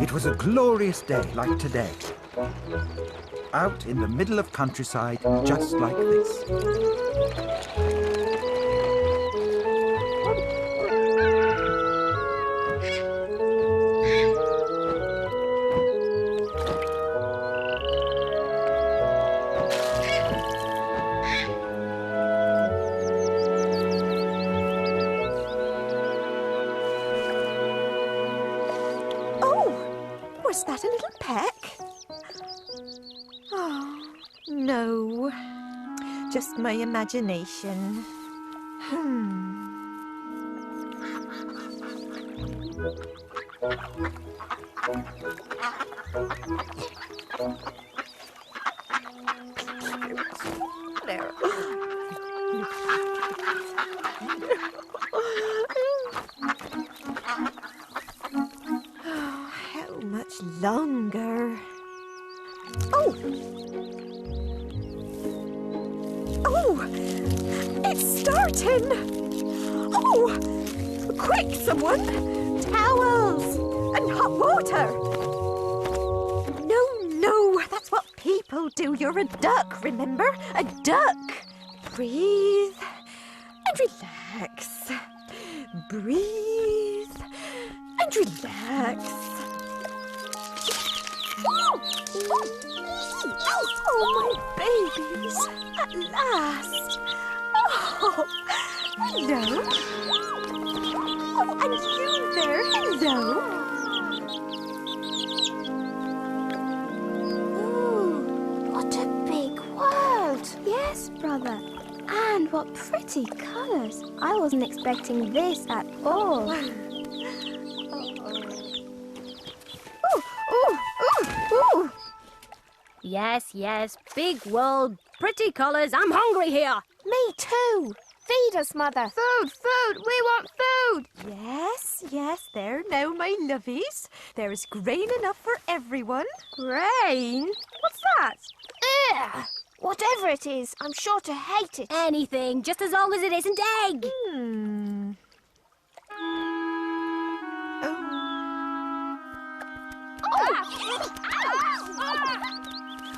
It was a glorious day like today. Out in the middle of countryside, just like this. Was that a little peck? Oh, no. Just my imagination. There. How much longer? Oh! Oh! It's starting! Oh! Quick, someone! Towels! And hot water! No, that's what people do. You're a duck, remember? A duck! Breathe and relax. Breathe and relax. Oh, my babies! At last! Oh, hello! Oh, and you there, hello! Ooh, what a big world! Yes, brother. And what pretty colours! I wasn't expecting this at all. Ooh. Yes, big world, pretty colours. I'm hungry here. Me too. Feed us, Mother. Food! We want food! Yes, there now, my lovies. There is grain enough for everyone. Grain? What's that? Ugh. Whatever it is, I'm sure to hate it. Anything, just as long as it isn't egg.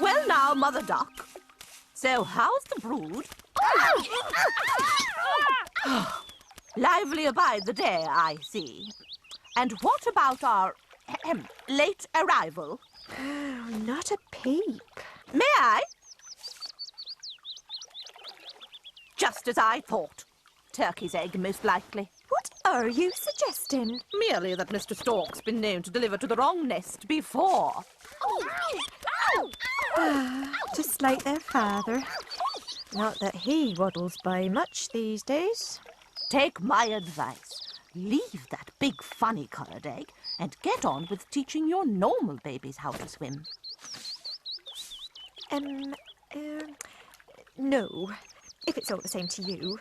Well now, Mother Duck. So how's the brood? Lively by the day, I see. And what about our late arrival? Not a peep. May I? Just as I thought. Turkey's egg, most likely. What are you suggesting? Merely that Mr. Stork's been known to deliver to the wrong nest before. Just like their father. Not that he waddles by much these days. Take my advice. Leave that big funny-coloured egg and get on with teaching your normal babies how to swim. No. If it's all the same to you,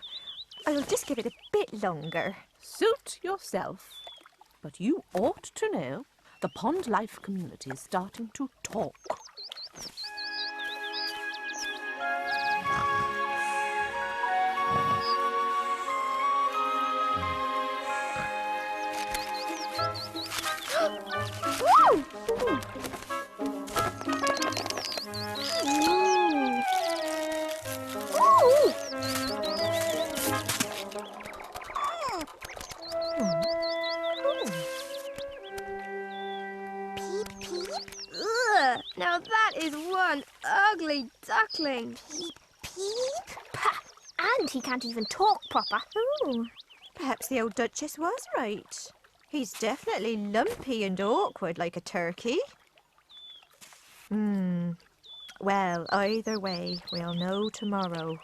I'll just give it a bit longer. Suit yourself. But you ought to know the pond life community is starting to talk. Now that is one ugly duckling. Peep. Pah. And he can't even talk proper. Oh, perhaps the old Duchess was right. He's definitely lumpy and awkward like a turkey. Well, either way, we'll know tomorrow.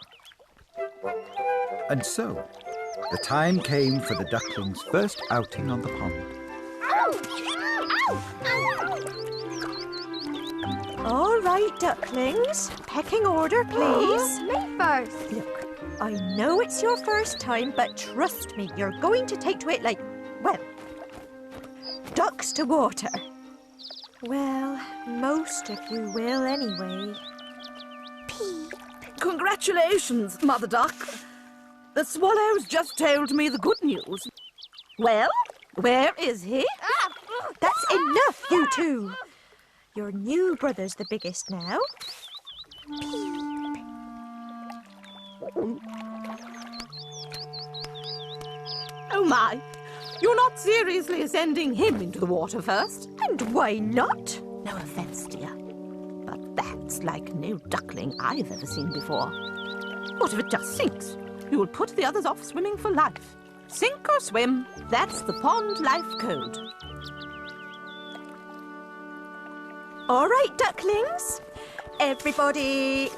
And so, the time came for the ducklings' first outing on the pond. All right, ducklings. Pecking order, please. Me first. Look, I know it's your first time, but trust me, you're going to take to it like, well, ducks to water. Well, most of you will anyway. Congratulations, Mother Duck. The swallows just told me the good news. Well, where is he? That's enough, you two. Your new brother's the biggest now. Oh my! You're not seriously sending him into the water first? And why not? No offence, dear, but that's like no duckling I've ever seen before. What if it just sinks? You will put the others off swimming for life. Sink or swim, that's the pond life code. All right, ducklings. Everybody in.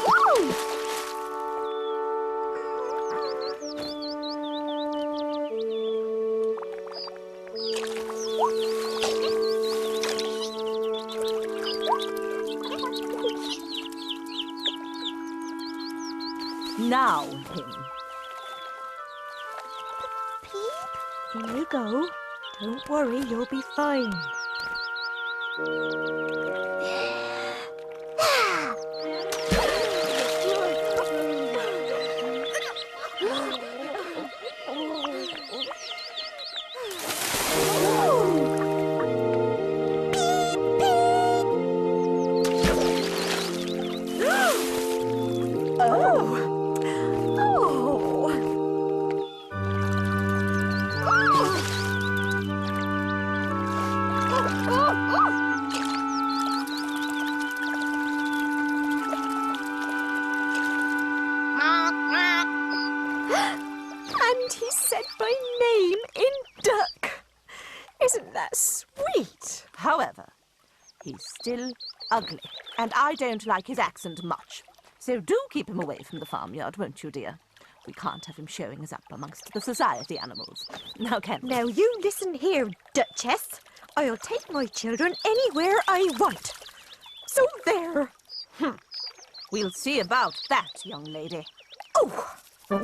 Woo! Now, him. In you go. Don't worry, you'll be fine. And he said my name in duck. Isn't that sweet? However, he's still ugly, and I don't like his accent much. So do keep him away from the farmyard, won't you, dear? We can't have him showing us up amongst the society animals. Now, can we? Now you listen here, Duchess. I'll take my children anywhere I want. So there. We'll see about that, young lady. Oh! Wait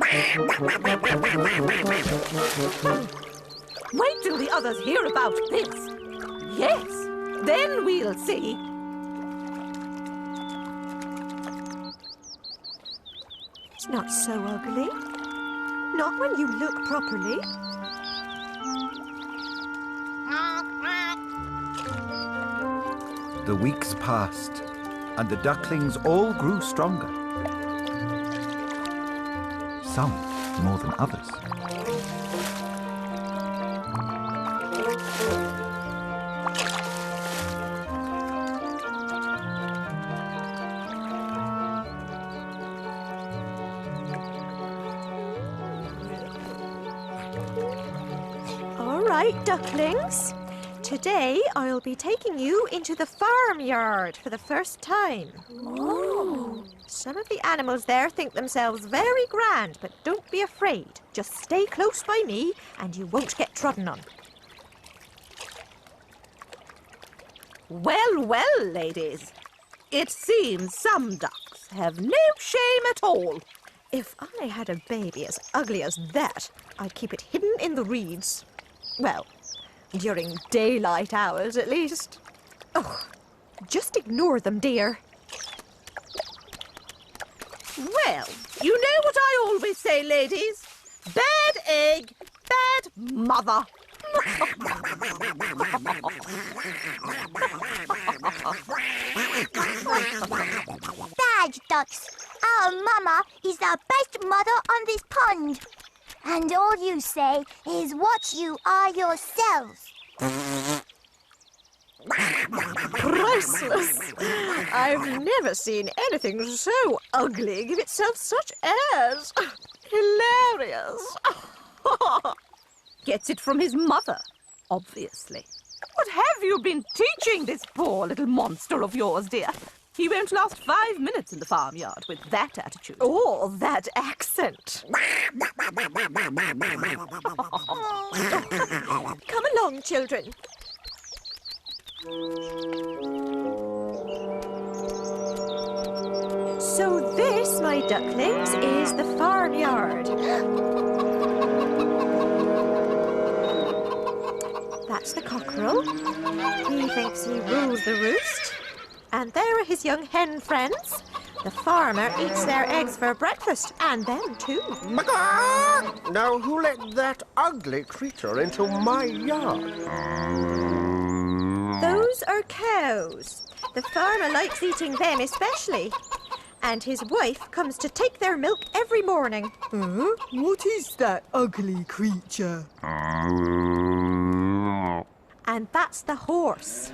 till the others hear about this. Yes, then we'll see. It's not so ugly. Not when you look properly. The weeks passed, and the ducklings all grew stronger. Some more than others. All right, ducklings. Today I'll be taking you into the farmyard for the first time. Oh. Some of the animals there think themselves very grand, but don't be afraid. Just stay close by me and you won't get trodden on. Well, well, ladies. It seems some ducks have no shame at all. If I had a baby as ugly as that, I'd keep it hidden in the reeds. Well, during daylight hours, at least. Oh, just ignore them, dear. Well, you know what I always say, ladies. Bad egg, bad mother. Bad ducks. Our mama is the best mother on this pond. And all you say is what you are yourselves. Priceless. I've never seen anything so ugly give itself such airs. Hilarious. Gets it from his mother, obviously. What have you been teaching this poor little monster of yours, dear? He won't last 5 minutes in the farmyard with that attitude. Oh, that accent. Come along, children. So this, my ducklings, is the farmyard. That's the cockerel. He thinks he rules the roost. And there are his young hen friends. The farmer eats their eggs for breakfast, and them too. Now, who let that ugly creature into my yard? Those are cows. The farmer likes eating them especially. And his wife comes to take their milk every morning. What is that ugly creature? And that's the horse.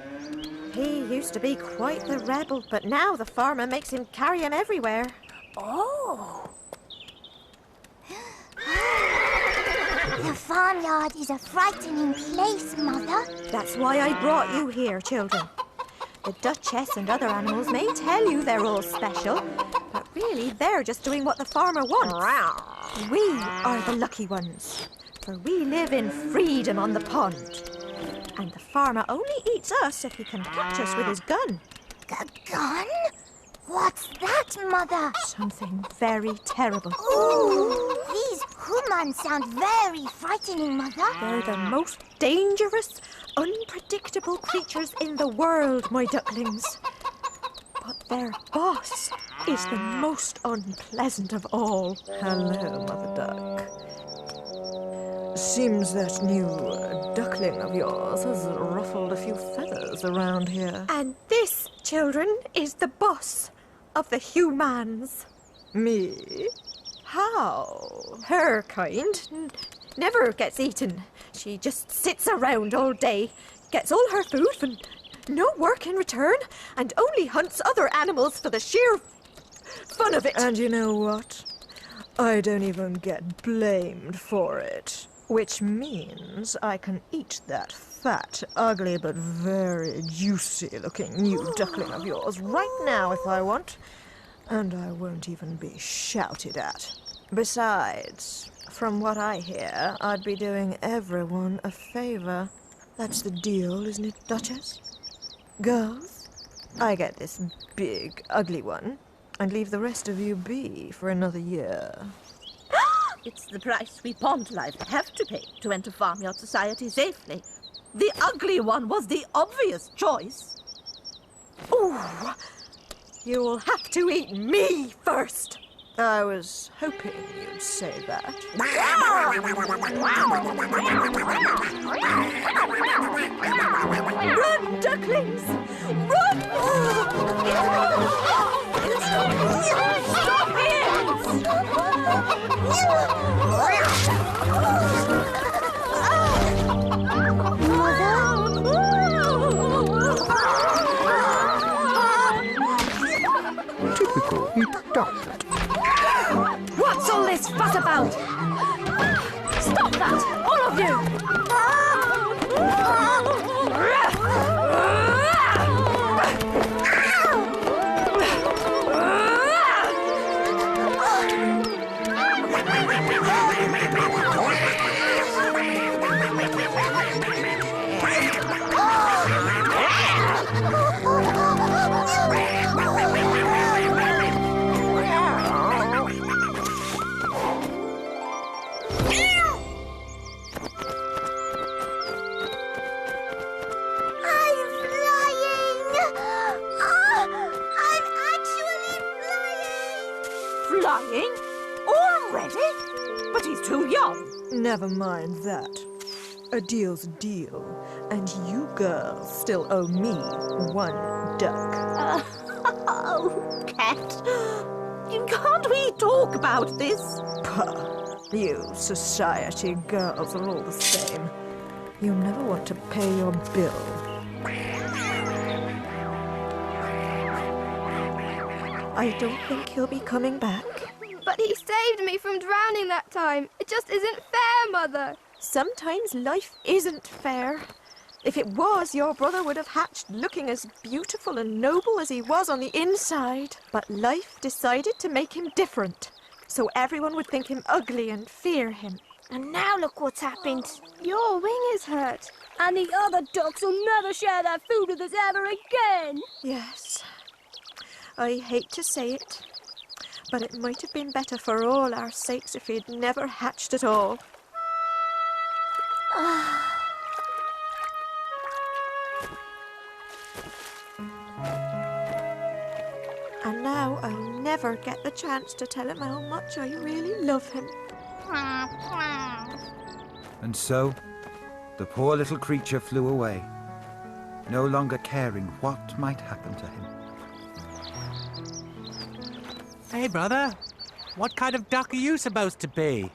He used to be quite the rebel, but now the farmer makes him carry him everywhere. Oh. The farmyard is a frightening place, Mother. That's why I brought you here, children. The Duchess and other animals may tell you they're all special, but really they're just doing what the farmer wants. We are the lucky ones, for we live in freedom on the pond. And the farmer only eats us if he can catch us with his gun. A gun? What's that, Mother? Something very terrible. Ooh, these humans sound very frightening, Mother. They're the most dangerous, unpredictable creatures in the world, my ducklings. But their boss is the most unpleasant of all. Hello, Mother Duck. Seems that new duckling of yours has ruffled a few feathers around here. And this, children, is the boss of the humans. Me? How? Her kind never gets eaten. She just sits around all day, gets all her food for no work in return, and only hunts other animals for the sheer fun of it. And you know what? I don't even get blamed for it. Which means I can eat that fat, ugly, but very juicy-looking new duckling of yours right now if I want. And I won't even be shouted at. Besides, from what I hear, I'd be doing everyone a favor. That's the deal, isn't it, Duchess? Girls, I get this big, ugly one, and leave the rest of you be for another year. It's the price we pond life have to pay to enter farmyard society safely. The ugly one was the obvious choice. Ooh, you'll have to eat me first. I was hoping you'd say that. Run, ducklings! Run! Stop Typical duck. What's all this fuss about? Stop that, all of you! Flying? Already? But he's too young. Never mind that. A deal's a deal, and you girls still owe me one duck. Oh, Cat. Can't we talk about this? Pah, you society girls are all the same. You never want to pay your bill. I don't think he'll be coming back. But he saved me from drowning that time. It just isn't fair, Mother. Sometimes life isn't fair. If it was, your brother would have hatched looking as beautiful and noble as he was on the inside. But life decided to make him different, so everyone would think him ugly and fear him. And now look what's happened. Your wing is hurt. And the other ducks will never share their food with us ever again. Yes, I hate to say it, but it might have been better for all our sakes if he'd never hatched at all. And now I'll get the chance to tell him how much I really love him. And so, the poor little creature flew away, no longer caring what might happen to him. Hey, brother. What kind of duck are you supposed to be?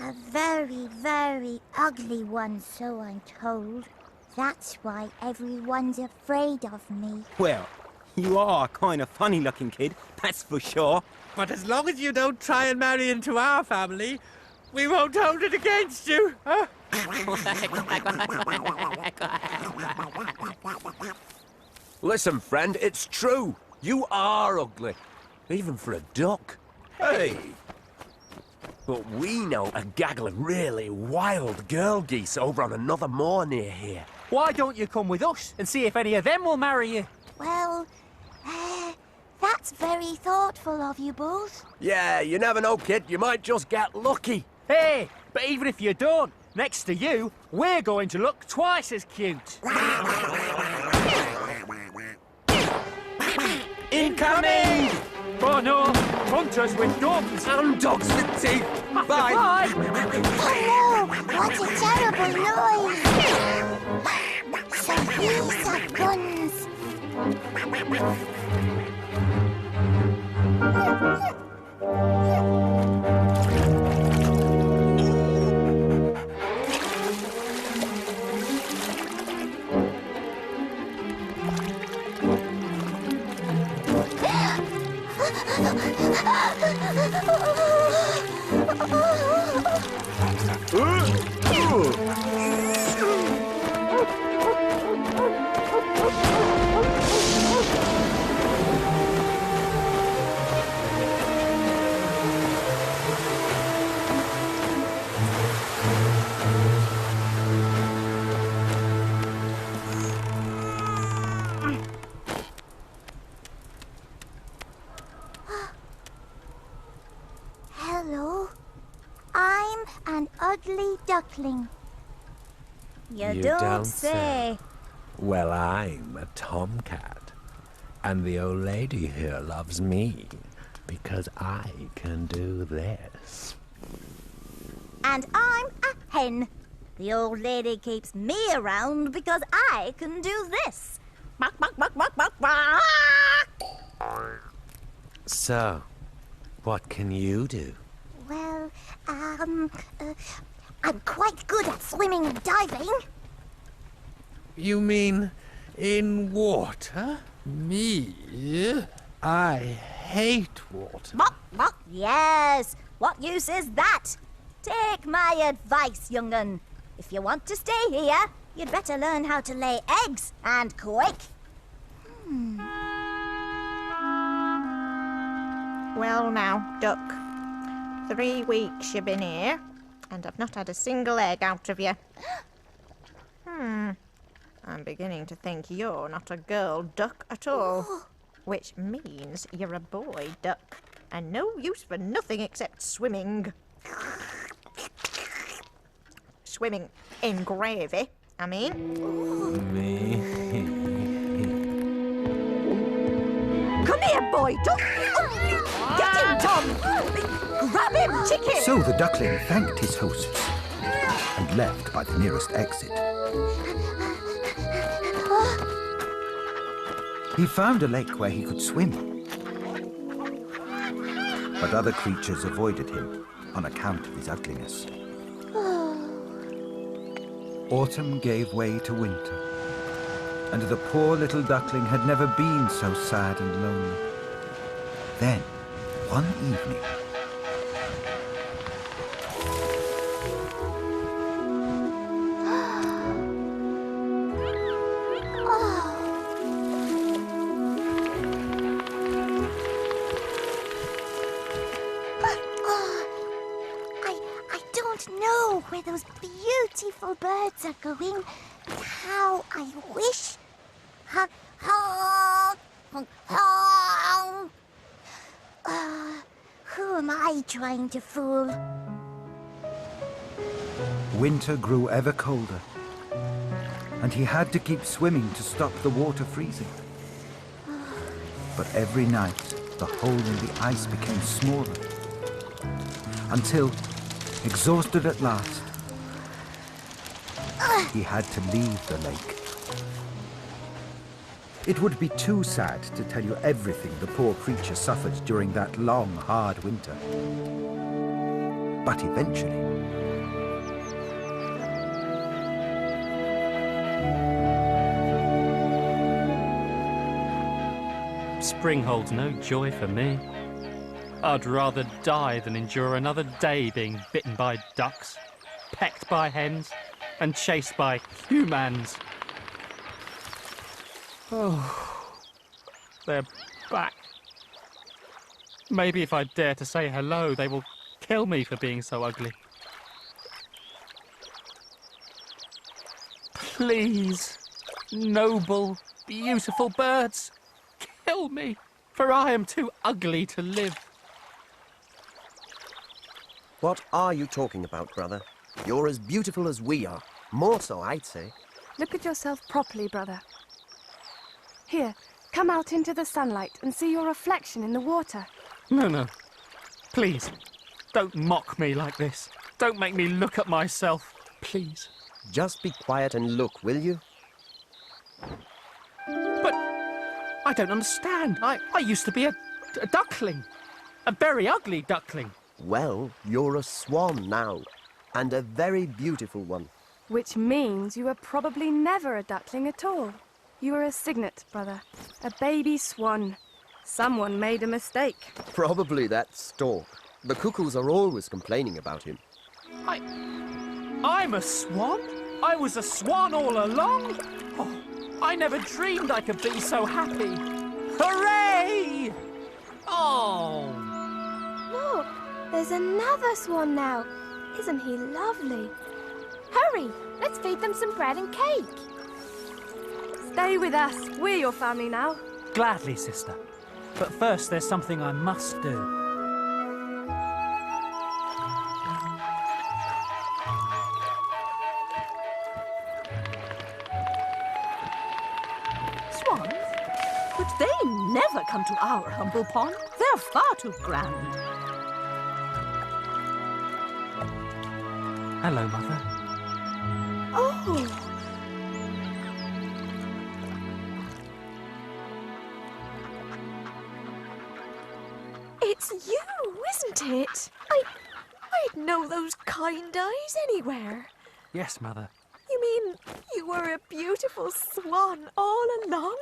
A very, very ugly one, so I'm told. That's why everyone's afraid of me. Well, you are a kind of funny-looking kid, that's for sure. But as long as you don't try and marry into our family, we won't hold it against you. Huh? Listen, friend, it's true. You are ugly. Even for a duck. Hey! But we know a gaggle of really wild girl geese over on another moor near here. Why don't you come with us and see if any of them will marry you? Well, that's very thoughtful of you both. Yeah, you never know, kid. You might just get lucky. Hey, but even if you don't, next to you, we're going to look twice as cute. Incoming! Oh no, hunters with guns. And dogs with teeth. Bye. Bye. Oh no! What a terrible noise! So these are guns. Hello. I'm an ugly duckling. You don't say. Well, I'm a tomcat. And the old lady here loves me because I can do this. And I'm a hen. The old lady keeps me around because I can do this. Bark, bark, bark, bark, bark, bark. So, what can you do? Well, I'm quite good at swimming and diving. You mean in water? Me? I hate water. Bark, bark. Yes. What use is that? Take my advice, young'un. If you want to stay here, you'd better learn how to lay eggs, and quick. Well now, Duck. 3 weeks you've been here, and I've not had a single egg out of you. I'm beginning to think you're not a girl duck at all. Which means you're a boy duck, and no use for nothing except swimming. Swimming in gravy, I mean. Come here, boy duck! Get him, Tom! Grab him, chicken! So the duckling thanked his hosts and left by the nearest exit. He found a lake where he could swim. But other creatures avoided him on account of his ugliness. Autumn gave way to winter, and the poor little duckling had never been so sad and lonely. Then, one evening, I don't know where those beautiful birds are going. How I wish. Who am I trying to fool? winter grew ever colder, and he had to keep swimming to stop the water freezing. But every night, the hole in the ice became smaller, until, exhausted at last, he had to leave the lake. It would be too sad to tell you everything the poor creature suffered during that long, hard winter. But eventually, Spring holds no joy for me. I'd rather die than endure another day being bitten by ducks, pecked by hens, and chased by humans. Oh, they're back. Maybe if I dare to say hello, they will kill me for being so ugly. Please, noble, beautiful birds, kill me, for I am too ugly to live. What are you talking about, brother? You're as beautiful as we are. More so, I'd say. Look at yourself properly, brother. Here, come out into the sunlight and see your reflection in the water. No. Please, don't mock me like this. Don't make me look at myself, please. Just be quiet and look, will you? But I don't understand. I used to be a duckling. A very ugly duckling. Well, you're a swan now, and a very beautiful one. Which means you were probably never a duckling at all. You were a cygnet, brother. A baby swan. Someone made a mistake. Probably that stork. The cuckoos are always complaining about him. I'm a swan? I was a swan all along? Oh, I never dreamed I could be so happy. Hooray! Oh! Look, there's another swan now. Isn't he lovely? Hurry, let's feed them some bread and cake. Stay with us. We're your family now. Gladly, sister. But first, there's something I must do. Swans? But they never come to our humble pond. They're far too grand. Hello, Mother. Oh! It's you, isn't it? I'd know those kind eyes anywhere. Yes, Mother. You mean you were a beautiful swan all along?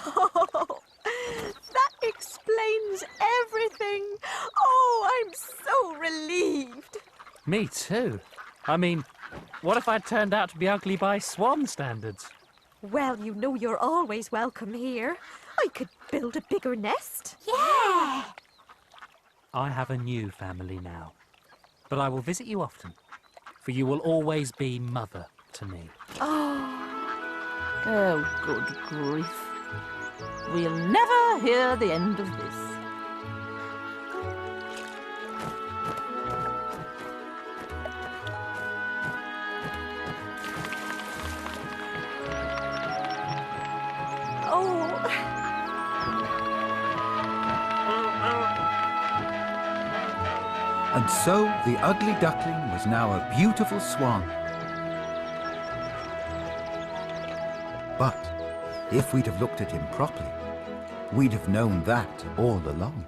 Oh, that explains everything. Oh, I'm so relieved. Me too. I mean, what if I turned out to be ugly by swan standards? Well, you know you're always welcome here. I could build a bigger nest. Yeah! I have a new family now, but I will visit you often, for you will always be mother to me. Oh, good grief. We'll never hear the end of this. and so the ugly duckling was now a beautiful swan. But if we'd have looked at him properly, we'd have known that all along.